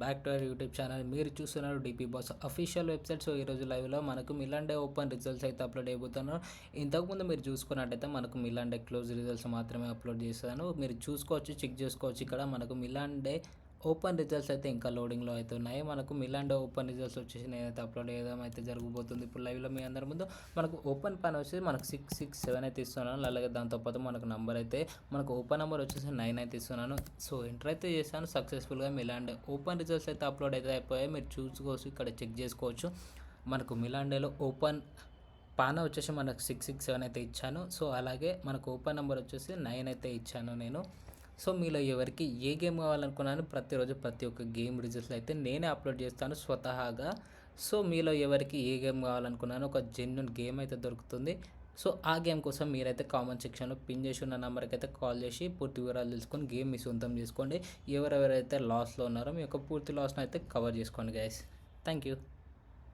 Back to our YouTube channel. మీరు చూస్తున్నారు DP boss official website. So ఈరోజు లైవ్లో మనకు మిలాన్ డే ఓపెన్ రిజల్ట్స్ అయితే అప్లోడ్ అయిపోతున్నాను. ఇంతకుముందు మీరు చూసుకున్నట్టయితే మనకు మిలాన్ డే క్లోజ్ రిజల్ట్స్ మాత్రమే అప్లోడ్ చేస్తాను. మీరు చూసుకోవచ్చు, చెక్ చేసుకోవచ్చు. ఇక్కడ మనకు మిలాన్ డే ఓపెన్ రిజల్ట్స్ అయితే ఇంకా లోడింగ్లో అయితే ఉన్నాయి. మనకు మిలాన్ డే ఓపెన్ రిజల్ట్స్ వచ్చేసి నేనైతే అప్లోడ్ చేయడం అయితే జరగబోతుంది ఇప్పుడు లైవ్లో మీ అందరి ముందు. మనకు ఓపెన్ పైన వచ్చేసి మనకు 667 అయితే ఇస్తున్నాను. అలాగే దాంతోపాటు మనకు నెంబర్ అయితే మనకు ఓపెన్ నెంబర్ వచ్చేసి 9 అయితే ఇస్తున్నాను. సో ఎంటర్ అయితే చేశాను సక్సెస్ఫుల్గా. మిలాన్ డే ఓపెన్ రిజల్ట్స్ అయితే అప్లోడ్ అయితే అయిపోయాయి. మీరు చూసుకోవచ్చు, ఇక్కడ చెక్ చేసుకోవచ్చు. మనకు మిలాన్ డేలో ఓపెన్ పాన వచ్చేసి మనకు 667 అయితే ఇచ్చాను. సో అలాగే మనకు ఓపెన్ నెంబర్ వచ్చేసి 9 అయితే ఇచ్చాను నేను. సో మీలో ఎవరికి ఏ గేమ్ కావాలనుకున్నాను, ప్రతిరోజు ప్రతి ఒక్క గేమ్ రిజల్ట్స్ అయితే నేనే అప్లోడ్ చేస్తాను స్వతహాగా. సో మీలో ఎవరికి ఏ గేమ్ కావాలనుకున్నాను, ఒక జెన్యున్ గేమ్ అయితే దొరుకుతుంది. సో ఆ గేమ్ కోసం మీరైతే కామెంట్ సెక్షన్లో పిన్ చేసి ఉన్న నెంబర్కి అయితే కాల్ చేసి పూర్తి వివరాలు తెలుసుకొని గేమ్ మీ సొంతం చేసుకోండి. ఎవరెవరైతే లాస్లో ఉన్నారో మీ యొక్క పూర్తి లాస్ను అయితే కవర్ చేసుకోండి గైస్. Thank you.